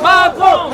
Macron,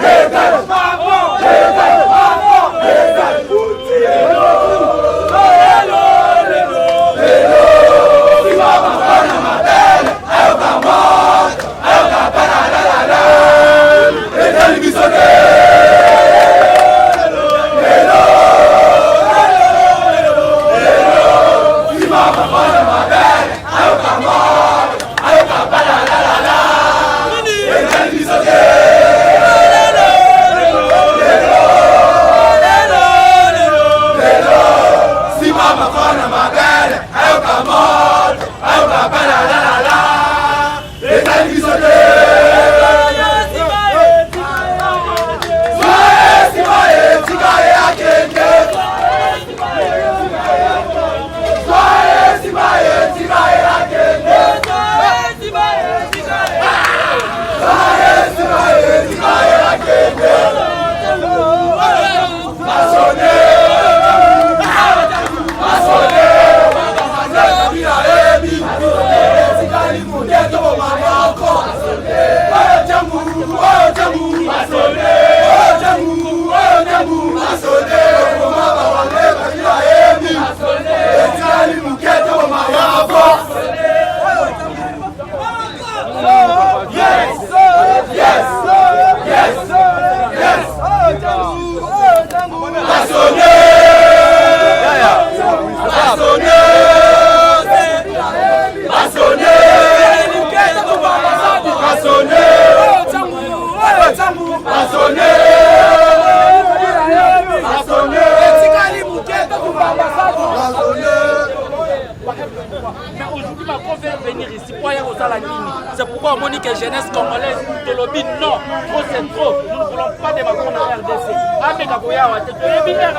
C'est pourquoi on dit que jeunesse congolaise, de lobby, non, trop c'est trop. Nous ne voulons pas de vacances à RDC. Avec Akoyawa, tu es bien à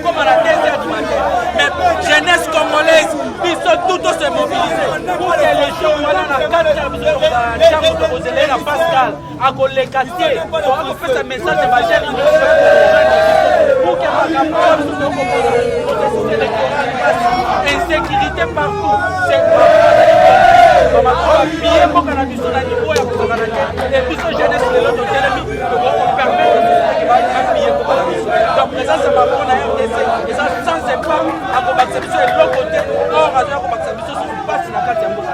comme à la 2h du matin. Mais jeunesse congolaise, ils sont tous se mobiliser pour que les gens voilà la 4h de la Pascal, à les quartiers, pour faire ce message de ma jeune pour que insécurité partout. C'est bien pour que la mission à niveau et puis ce jeunesse de l'autre télémi pour permettre de appuyer pour la mission. Donc ça c'est ma bonne RDC et ça sans c'est pas à combattre sur l'autre côté or à combattre sur passe la carte de la mission.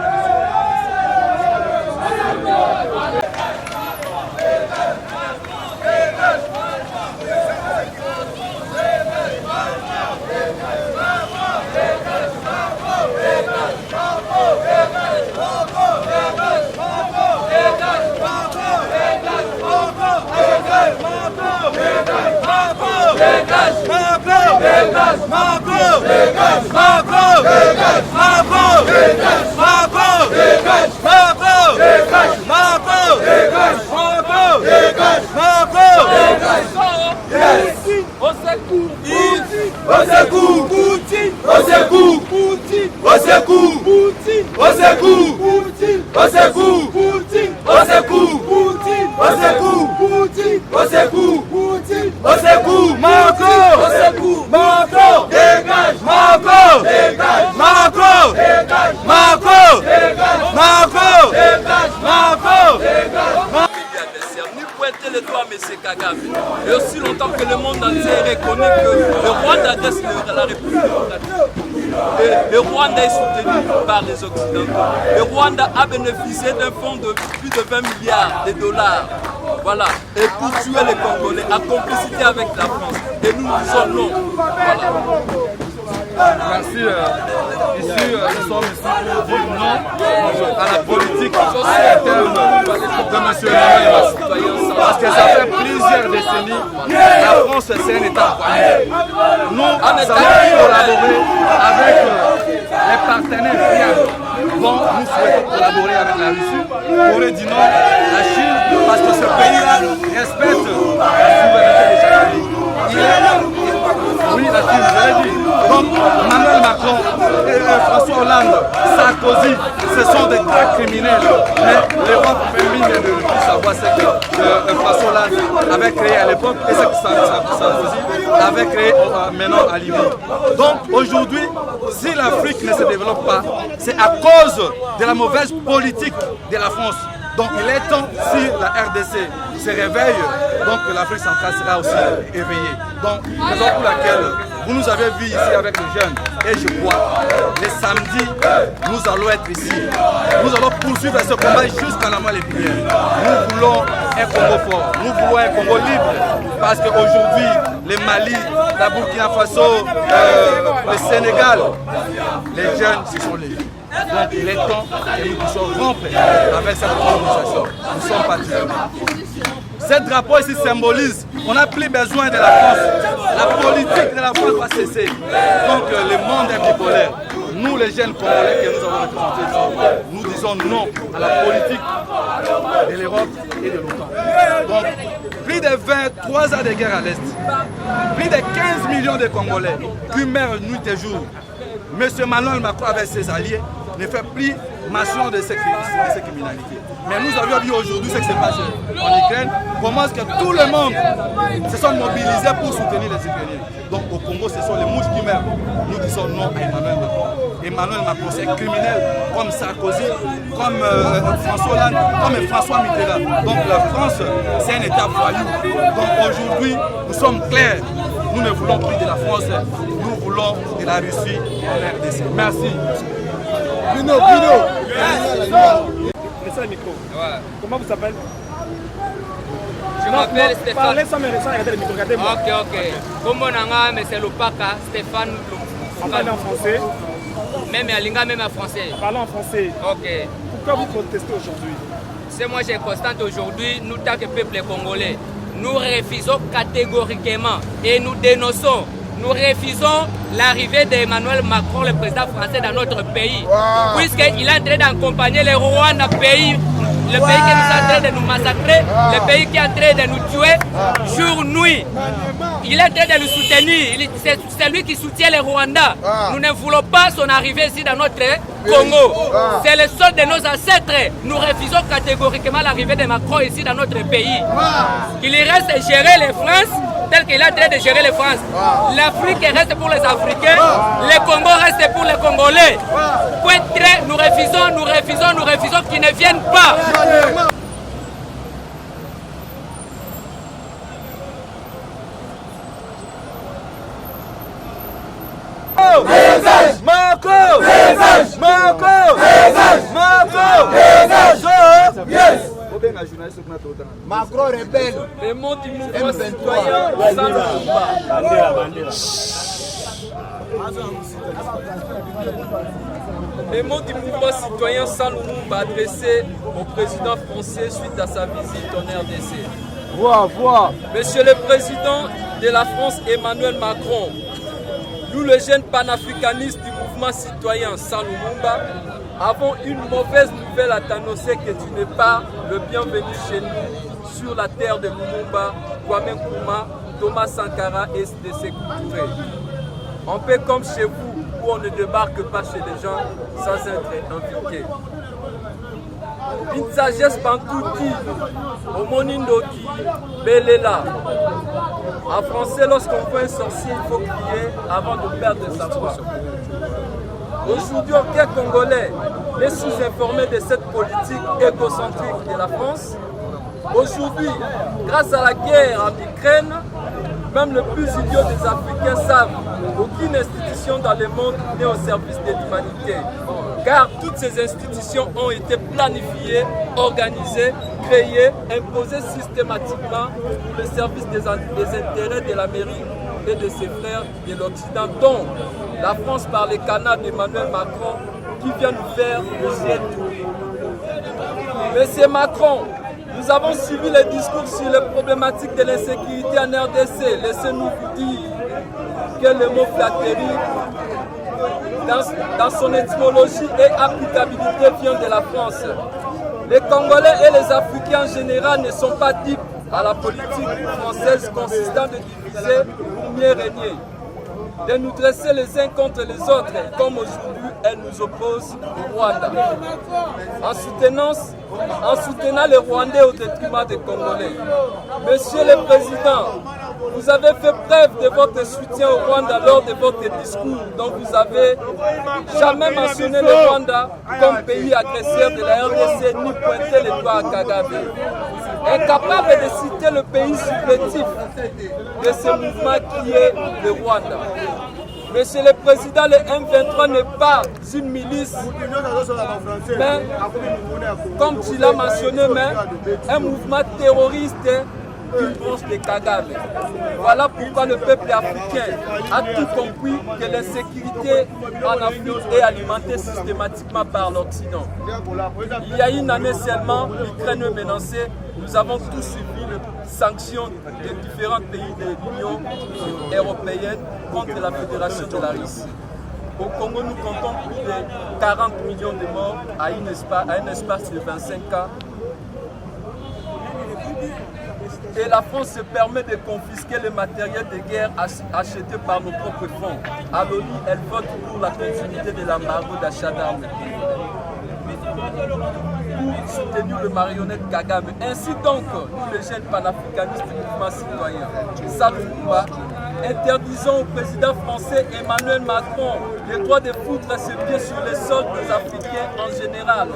Et aussi longtemps que le monde entier reconnaît que le Rwanda reste la République démocratique. Et le Rwanda est soutenu par les Occidentaux. Le Rwanda a bénéficié d'un fonds de plus de 20 milliards de dollars. Voilà. Et pour tuer les Congolais, en complicité avec la France. Et nous disons non. Voilà. Merci. Ici, nous sommes ici pour dire non à la politique interne de M. Emmanuel. Parce que ça fait plusieurs décennies, la France c'est un État voyou. Nous allons collaborer avec les partenaires fiables. Bon, nous souhaitons collaborer avec la Russie. Corée du Nord, la Chine, parce que ce pays-là respecte la souveraineté de chaque pays. Oui, la Chine, je l'ai dit. Donc, Emmanuel Macron, François Hollande, Sarkozy, ce sont des grands criminels. Mais l'Europe féminine de savoir ce que François Hollande avait créé à l'époque et ce que Sarkozy avait créé maintenant à Libye. Donc, aujourd'hui, si l'Afrique ne se développe pas, c'est à cause de la mauvaise politique de la France. Donc il est temps, si la RDC se réveille, donc l'Afrique centrale sera aussi éveillée. Donc, raison pour laquelle vous nous avez vu ici avec les jeunes, et je crois, les samedis, nous allons être ici. Nous allons poursuivre ce combat jusqu'à la moelle épinière. Nous voulons un Congo fort, nous voulons un Congo libre, parce qu'aujourd'hui, le Mali, la Burkina Faso, le Sénégal, les jeunes, ce sont les jeunes. Donc il est temps que nous puissions rompre avec cette organisation. Nous sommes patriotes. Ce drapeau ici symbolise qu'on n'a plus besoin de la France. La politique de la France va cesser. Donc le monde est bipolaire. Nous les jeunes Congolais que nous avons représentés ici, nous disons non à la politique de l'Europe et de l'OTAN. Donc plus de 23 ans de guerre à l'Est, plus de 15 millions de Congolais qui meurent nuit et jour. M. Emmanuel Macron avec ses alliés ne fait plus mention de ces criminalités. Mais nous avions vu aujourd'hui ce qui se passe en Ukraine, comment est-ce que tout le monde se sont mobilisés pour soutenir les Ukrainiens. Donc au Congo, ce sont les mouches qui meurent. Nous disons non à Emmanuel Macron. Emmanuel Macron, c'est criminel comme Sarkozy, comme François Hollande, comme François Mitterrand. Donc la France, c'est un État voyou. Donc aujourd'hui, nous sommes clairs. Nous ne voulons plus de la France, nous voulons de la Russie en RDC. Merci. Bruno. Laissez le micro. Ouais. Comment vous s'appelez? Je m'appelle Stéphane. Parlez sans regarder le micro, regardez-moi. Ok. Comment nanga, mais c'est Lopaka, Stéphane. On parle en français. Même à Linga, même en français. Parlons en français. Ok. Pourquoi vous protestez aujourd'hui? C'est moi, j'ai constate aujourd'hui, nous, tant que peuple congolais, nous refusons catégoriquement et nous dénonçons nous refusons l'arrivée d'Emmanuel Macron, le président français, dans notre pays. Puisqu'il est en train d'accompagner le Rwanda, le pays qui est en train de nous massacrer, le pays qui est en train de nous tuer jour, nuit. Il est en train de nous soutenir. C'est lui qui soutient le Rwanda. Nous ne voulons pas son arrivée ici dans notre Congo. C'est le sol de nos ancêtres. Nous refusons catégoriquement l'arrivée de Macron ici dans notre pays. Il reste à gérer les France tel qu'il est en train de gérer les France. L'Afrique reste pour les Africains, le Congo reste pour les Congolais. Point très, nous refusons qu'ils ne viennent pas. Macron rebelle. Le mot du mouvement citoyen sans le Les mots du mouvement citoyen sans Lumumba adressés au président français suite à sa visite en RDC. Monsieur le président de la France, Emmanuel Macron, nous les jeunes panafricanistes du mouvement citoyen sans Lumumba avons une mauvaise nouvelle à t'annoncer que tu n'es pas le bienvenu chez nous sur la terre de Lumumba, Kwame Nkrumah, Thomas Sankara et de Sékou Touré. On fait comme chez vous où on ne débarque pas chez les gens sans être invité. Une sagesse pantouti, au monindoki, belela. En français, lorsqu'on voit un sorcier, il faut crier avant de perdre sa voix. Aujourd'hui, aucun Congolais n'est sous-informé de cette politique égocentrique de la France. Aujourd'hui, grâce à la guerre en Ukraine, même le plus idiot des Africains savent qu'aucune institution dans le monde n'est au service de l'humanité. Car toutes ces institutions ont été planifiées, organisées, créées, imposées systématiquement pour le service des intérêts de l'Amérique et de ses frères de l'Occident, dont la France par les canaux d'Emmanuel Macron qui vient nous faire le ciel tout. Monsieur Macron, nous avons suivi les discours sur les problématiques de l'insécurité en RDC. Laissez-nous vous dire que le mot flatterie, dans son étymologie et applicabilité, vient de la France. Les Congolais et les Africains en général ne sont pas dupes à la politique française consistant de diviser pour mieux régner, de nous dresser les uns contre les autres, comme aujourd'hui elle nous oppose au Rwanda, en soutenant les Rwandais au détriment des Congolais. Monsieur le Président, vous avez fait preuve de votre soutien au Rwanda lors de votre discours, dont vous avez jamais mentionné le Rwanda comme pays agresseur de la RDC ni pointé les doigts à Kagame. Incapable de citer le pays supplétif de ce mouvement qui est le Rwanda. Monsieur le Président, le M23 n'est pas une milice, mais, comme tu l'as mentionné, mais un mouvement terroriste d'une branche de Kagame. Voilà pourquoi le peuple africain a tout compris que l'insécurité en Afrique est alimentée systématiquement par l'Occident. Il y a une année seulement, l'Ukraine menacée, nous avons tous suivi les sanctions des différents pays de l'Union européenne contre la Fédération de la Russie. Au Congo, nous comptons plus de 40 millions de morts à un espace de 25 ans. Et la France se permet de confisquer le matériel de guerre acheté par nos propres fonds. À l'ONU, elle vote pour la continuité de l'embargo d'achat d'armes pour soutenir le marionnette Kagame. Ainsi donc, nous les jeunes panafricanistes du mouvement citoyen, sans Lumumba, interdisons au président français Emmanuel Macron le droit de foutre ses pieds sur les sols des Africains en général,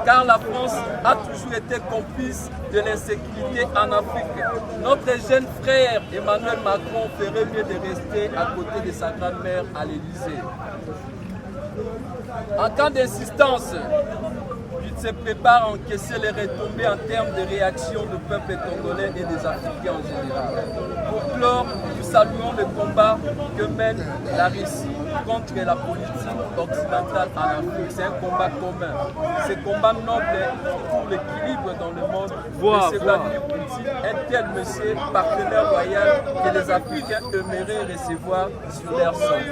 car la France a toujours été complice de l'insécurité en Afrique. Notre jeune frère Emmanuel Macron ferait mieux de rester à côté de sa grand-mère à l'Élysée. En cas d'insistance, il se prépare à encaisser les retombées en termes de réaction du peuple congolais et des Africains en général. Pour clore, nous saluons le combat que mène la Russie contre la politique occidentale en Afrique. C'est un combat commun. Ce combat noble pour l'équilibre dans le monde de Vladimir Poutine un tel monsieur partenaire loyal que les Africains aimeraient recevoir sur leur sol.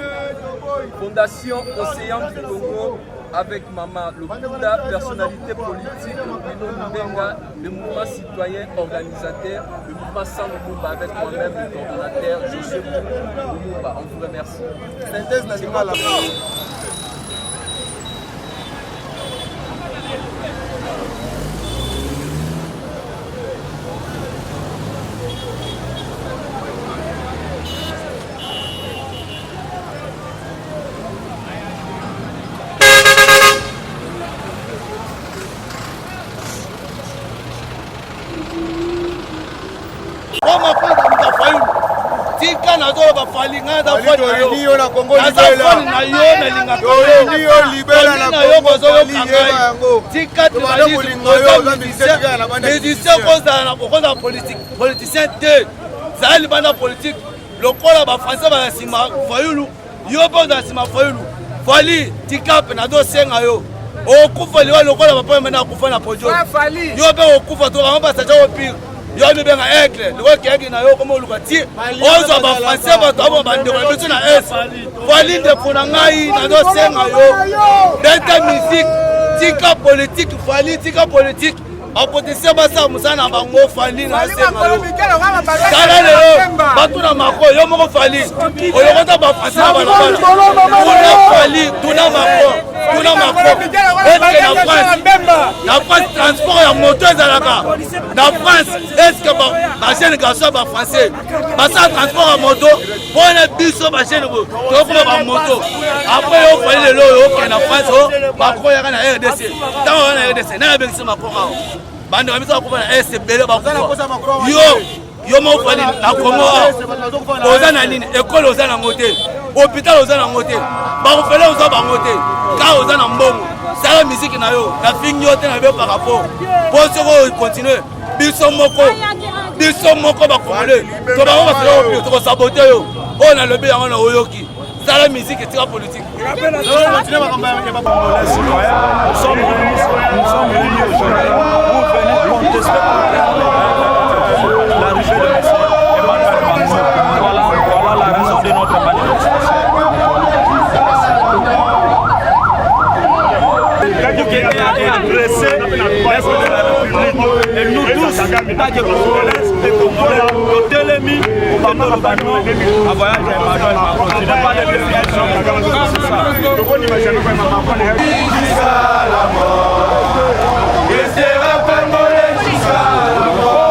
Fondation Océan du Congo avec Maman Lokuta, personnalité politique, Bruno Mbenga, le mouvement citoyen organisateur, le mouvement Sans Lumumba avec moi-même, le coordonnateur Josué Lumumba. On vous remercie. Synthèse nationale. tika nazo bafali nga da fali yo na Kongo libela na yo na linga to yo libela na Kongo zo yo tika to ba mulingo yo za musicien koza na koza politicien te zali bana politique lokola ba français ba sima fayulu yo ba da sima fayulu fali tika pe na do senga yo okufa liwa lokola ba pa mena kufa na pojo yo be okufa to ba sa jo pire yo mi benga aigle le keki na yo comme lukati ozo ba français ba to ba ndeko bitu na es fali de pona ngai na do senga yo data musique tika politique fali tika politique apotese basa musana bango fali na senga yo kala leo batu na mako yo moko fali oyo kota ba français ba na fali tuna mako na France transport ya moto ezalaka na France est-ce que ba jeune garçon ba français ba sa transport ya moto pona biso ba jeune ko to ba moto après yo fali lelo yo na France ba ko ya na RDC tawo na RDC na bengisa makoko bande ba misa ko na SBL ba ko yo mo fali na Congo oza na nini école oza na ngote hôpital oza na ngote ba ko fele oza ba ngote ka oza na mbongo sala musique na yo na fingi yote na be par rapport pour se continuer biso moko ba komole to ba ba sala to ko saboter yo on a le bien on a oyoki sala musique et tika politique nous sommes réunis aujourd'hui pour venir contester l'arrivée de M. Emmanuel Macron. Voilà la raison de notre manifestation. Qui a dressé l'Est de la République. Et nous tous, tant que Congolais, les Congolais, nous télémis pour Maman Macron à voyage à Emmanuel Macron. Ce n'est pas des définitions, c'est ça. Jusqu'à la mort, il sera congolais jusqu'à la mort.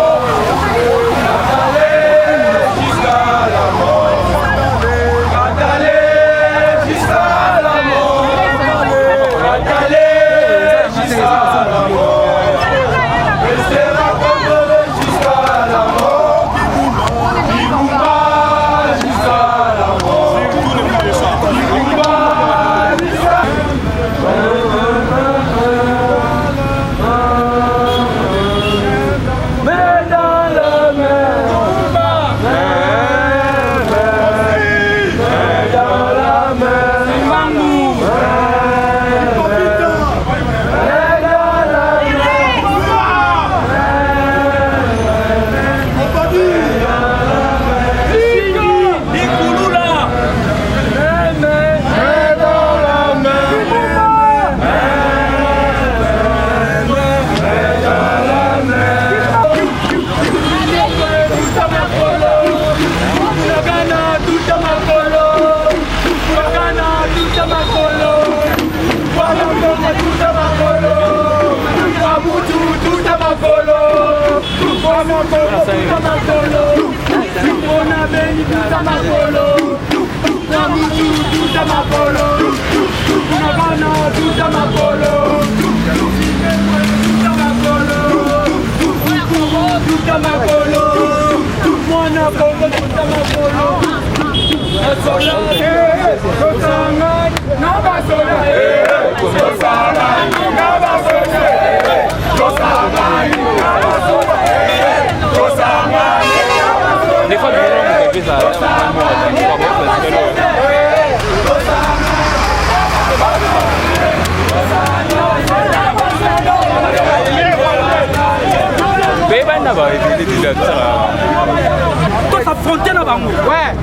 Toi, s'affronter là bas. Ouais.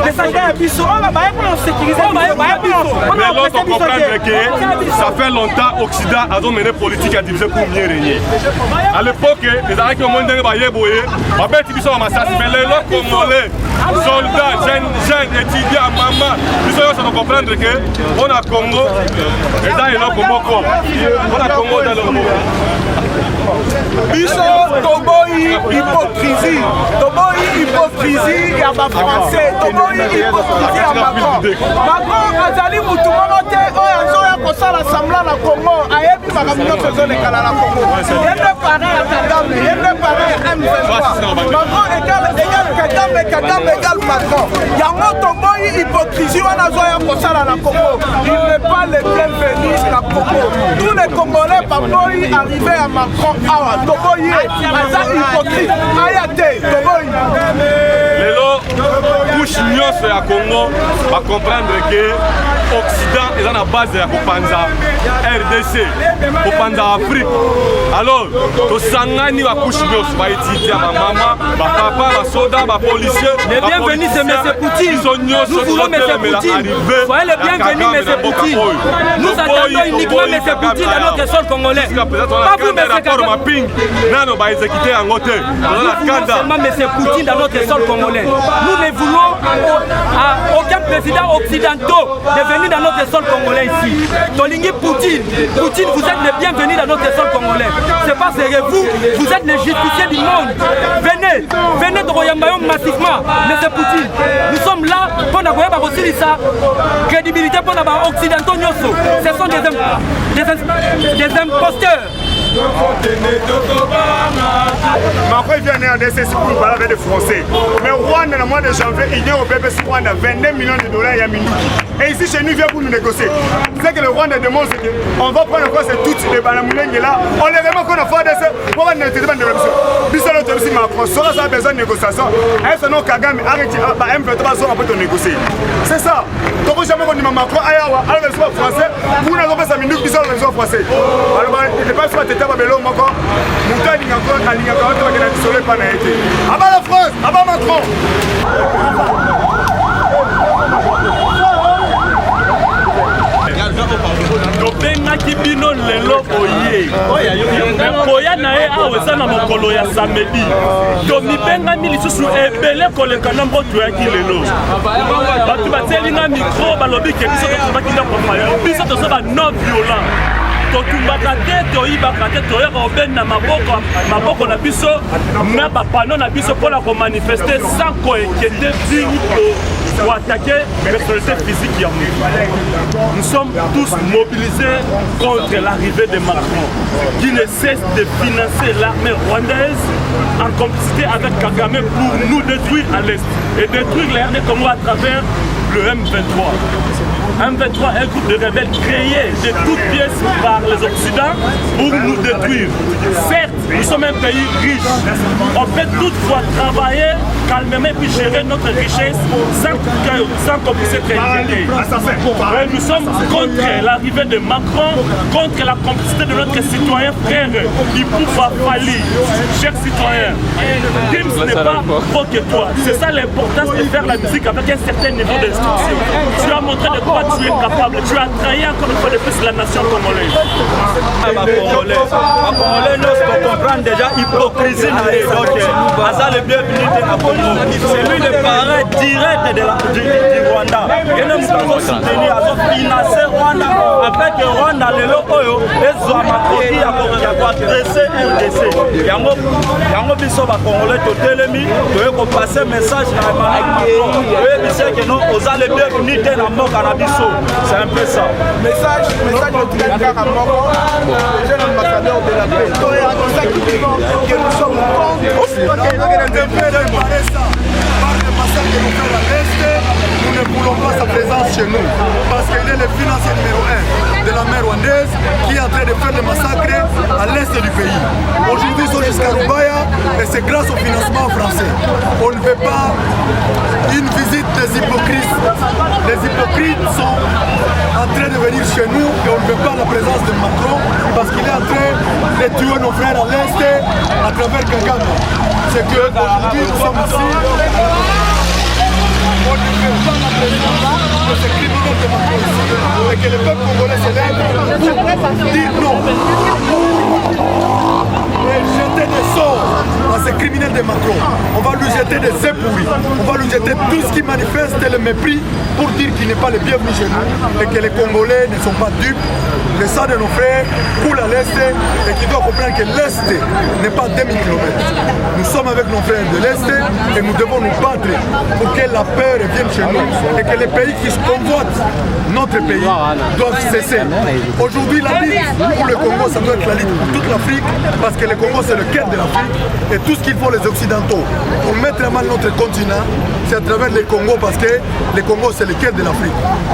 Les soldats qui sont là bas, on sécurise. Mais l'autre, on comprend que ça fait longtemps l'Occident a mené politique à diviser pour mieux régner. À l'époque, les Arabes qui ont monté les baillets, ils sont amassés. Mais les locaux congolais, soldats, jeunes, étudiants, mamans, ils sont comprendre que on a Congo, les gens ont Congo. On a Congo dans le monde. Biso toboyi hypocrisie ya ba français, toboyi hypocrisie ya Macron azali mutu moko te oyo azoya kosala sembla na Congo ayebi makambo nyonso ezolekala na Congo yende pare ya Kagame yende pare ya M23 Macron Kagame égale Macron yango toboyi hypocrisie wana azoya kosala na Congo il n'est pas le bienvenu na Congo tous les Congolais baboyi arrivé à Macron awa toboyi aza hypocrite aya te toboyi lelo couche nyonso ya Congo va comprendre que Occident est dans la base de la Kopanza RDC Kopanza Afrique alors tosangani ba couche nyonso ba étudier ba maman ba papa ba soda ba policier les bienvenus c'est M. Poutine nous voulons M. Poutine soyez les bienvenus M. Poutine nous attendons uniquement M. Poutine dans notre sol congolais pas vous M. Kagame nano ba exécuter en côté nous voulons seulement M. Poutine dans notre sol congolais nous ne voulons aucun président occidentaux de venir dans notre sol congolais ici Tolingi Poutine vous êtes les bienvenus dans notre sol congolais c'est parce que vous êtes les justiciers du monde venez de Royambayom massivement M. Poutine nous sommes là pour avoir aussi sa crédibilité pour avoir occidentaux ce sont des imposteurs. Macron vient en RDC pour parler avec les Français. Mais Rwanda, le mois de janvier, il y a au BBC Rwanda 22 millions de dollars à Minouki. Et ici, chez nous, il vient pour nous négocier. C'est que le Rwanda demande, c'est qu'on va prendre encore ces toutes les banamoulènes là. On les remet qu'on a fait des. On va n'être pas de négociation. Bissau, aussi Macron, ça a besoin de négociation. Et ce nom Kagame, arrêtez, M23 sont un peu de négocier. C'est ça. Donc, jamais on dit Macron, alors le soir français, vous n'avez pas ça, Minouki, Bissau, le soir français. Alors, il n'est pas soit tête à Babylone, Macron. Mouta, il y a encore un ligne à 40 ans qui est isolé par la été. Abat la France, abat Macron. tobengaki bino lelo boye koya na ye awa eza na mokolo ya samedi tomibengami lisusu ebele koleka na mbo toyaki lelo bato batielinga mikro balobi ke biso totumaki na kofayo biso toza ba non violent totumbaka te toyibaka te toyaka obeni na maboko na biso na bapano na biso mpona komanifeste sans koekende vingi pour attaquer personnalité physique ya moto. Nous sommes tous mobilisés contre l'arrivée de Macron qui ne cesse de financer l'armée rwandaise en complicité avec Kagame pour nous détruire à l'est et détruire les RD Congo à travers le M23. M23 est un groupe de rebelles créé de toutes pièces par les Occidents pour nous détruire. Certes, nous sommes un pays riche. On peut toutefois travailler calmement et puis gérer notre richesse sans qu'on puisse être inquiété. Nous sommes contre l'arrivée de Macron, contre la complicité de notre citoyen frère Ibouba Fali. Chers citoyens, Gims n'est pas trop que toi. C'est ça l'importance de faire la musique avec un certain niveau d'instruction. Tu as montré de quoi tu es capable. Tu as trahi encore une fois de plus la nation congolaise. Congolais, nous comprendre déjà l'hypocrisie. Donc, Aza le bienvenu de la Congo. C'est lui le parrain direct du Rwanda. Et nous avons soutenu, avons financé Rwanda avec Rwanda lelo oyo ezwa makoki ya koadresse RDC. Yango biso ba Congolais totelemi toye ko passer message na Macron. Oui, monsieur que nous oza le bienvenu de la mboka na biso. C'est un peu ça. Message de Trinidad à Moko, le jeune ambassadeur de la paix. Que nous sommes nous ne voulons pas sa présence chez nous parce qu'il est le financier numéro 1 de la mer rwandaise qui est en train de faire des massacres à l'est du pays. Aujourd'hui, ils sont jusqu'à Rubaya et c'est grâce au financement français. On ne veut pas une visite des hypocrites. Les hypocrites sont en train de venir chez nous et on ne veut pas la présence de Macron parce qu'il est en train de tuer nos frères à l'est à travers Kagame, c'est qu'aujourd'hui nous sommes ici pour que ces criminels de Macron et que le peuple congolais se lève pour dire non et jeter des sorts à ces criminels de Macron. On va lui jeter des épouilles, on va lui jeter tout ce qui manifeste le mépris pour dire qu'il n'est pas le bienvenu chez nous et que les Congolais ne sont pas dupes. Le sang de nos frères coule à l'Est et qu'ils doivent comprendre que l'Est n'est pas 2000 km. Nous sommes avec nos frères de l'Est et nous devons nous battre pour que la paix revienne chez nous et que les pays qui convoitent notre pays doivent cesser. Aujourd'hui, la lutte pour le Congo, ça doit être la lutte pour toute l'Afrique parce que le Congo, c'est le cœur de l'Afrique et tout ce qu'il faut les Occidentaux pour mettre à mal notre continent, c'est à travers les Congos parce que le Congo, c'est le cœur de l'Afrique.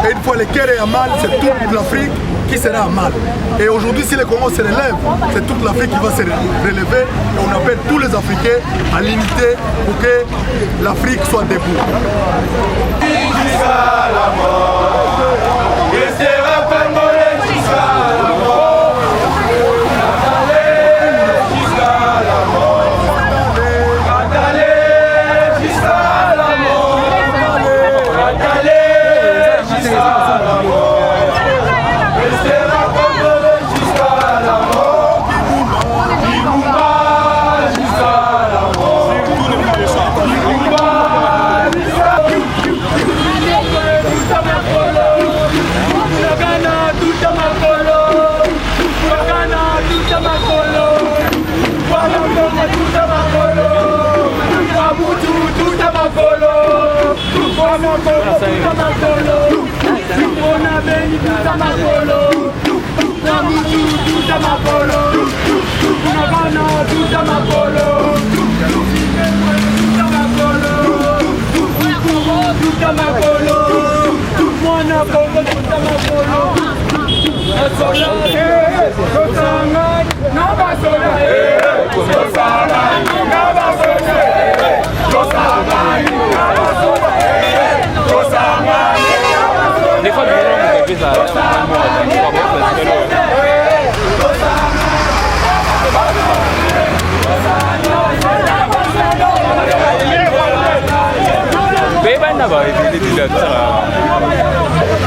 Et une fois le cœur est à mal, c'est toute l'Afrique qui sera à mal. Et aujourd'hui, si le Congo se relève, c'est toute l'Afrique qui va se relever. Et on appelle tous les Africains à l'unité pour que l'Afrique soit debout. Jusqu'à la mort, restera congolais jusqu'à la mort. Jusqu'à la mort, jusqu'à la mort, jusqu'à la mort.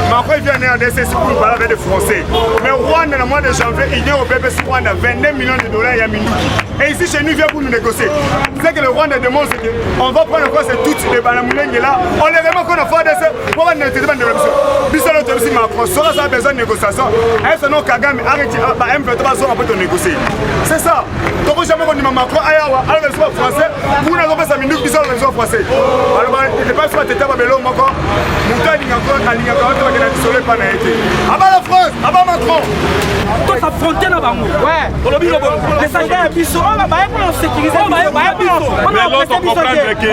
Macron vient en RDC pour parler avec les Français. Mais Rwanda, le mois de janvier, il vient au PPC Rwanda 22 millions de dollars à Minduki. Et ici, chez nous, il vient pour nous négocier. C'est que le Rwanda demande, c'est qu'on va prendre quoi, c'est toutes les banamoulènes là. On les remet qu'on a fait des. On va négocier dans l'élection. Bissot, aussi Macron, ça a besoin de négociation. Et ce nom Kagame, arrêtez, M23 sont après de négocier. C'est ça. Donc, jamais qu'on dit Macron, Ayawa, alors le soir français, vous n'avez pas ça, Minduki, Bissot, le soir français. Alors, il n'est pas soit tête à Babelon, Macron. Mouta, il y a encore, il y a encore, il y a désolé, pas n'aété. Abat la France, abat Macron. Toi, ça frontière là-bas. Ouais. Les Sangha, Bissot, on va pour sécuriser. Mais l'autre, on comprend que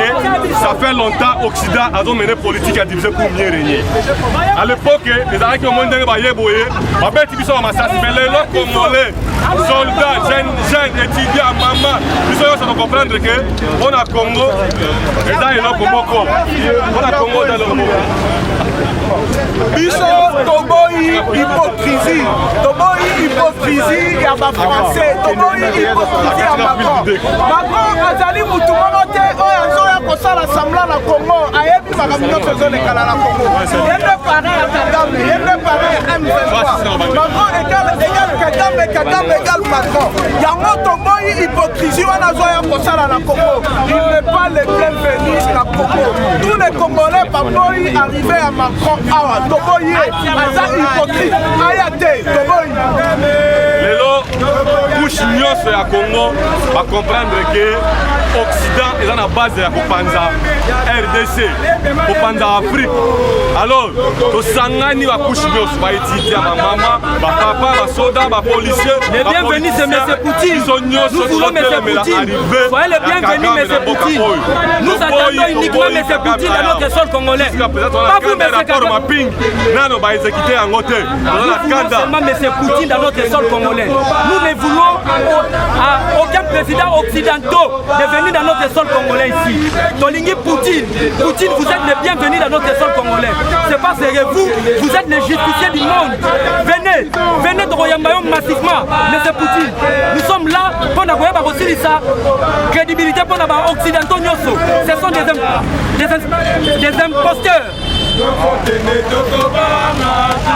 ça fait longtemps que l'Occident a mené politique à diviser pour mieux régner. À l'époque, les Arabes qui ont monté les Yéboye, on va mettre Bissot à Massas, mais les locaux congolais, soldats, jeunes, étudiants, mamans, Bissot, ça doit comprendre qu'on a Congo, et dans les locaux, on a Congo dans le Congo. Bissot, Toboyi, hypocrisie, il y a ma français, Toboyi, hypocrisie à Macron. Macron, Azali Moutoumanote, kosala semblant na Congo ayebi makambo nyonso ezolekana na Congo yende pareil ya Kagame yende pareil ya M23 Macron Kagame égale Macron yango toboyi hypocrisie wana azoya kosala na Congo il n'est pas le bienvenu na Congo tous les Congolais baboyi arrivé à Macron awa toboyi aza hypocrite aya te toboyi lelo couche nyonso ya Congo va comprendre que Occident est dans la base de la Kopanza RDC, Kopanza Afrique. Alors, to sangani va couche nyonso va étudier ma maman, ma papa, ma soldat, ma policier. Les bienvenus c'est M. Poutine. Nous voulons M. Poutine. Soyez les bienvenus M. Poutine. Nous attendons uniquement M. Poutine dans notre sol congolais. Pas vous M. Kagame. Non, va exécuter en hôtel. Nous voulons seulement M. Poutine dans notre sol congolais. Nous ne voulons à aucun président occidental de venir bienvenue dans notre sol congolais ici. Tolingi Poutine, Poutine, vous êtes les bienvenus dans notre sol congolais. C'est parce que vous êtes les justiciers du monde. Venez, venez de Royambayon massivement, mais c'est Poutine. Nous sommes là pour nous avoir aussi ça, crédibilité pour nous avoir occidentaux. Ce sont des imposteurs.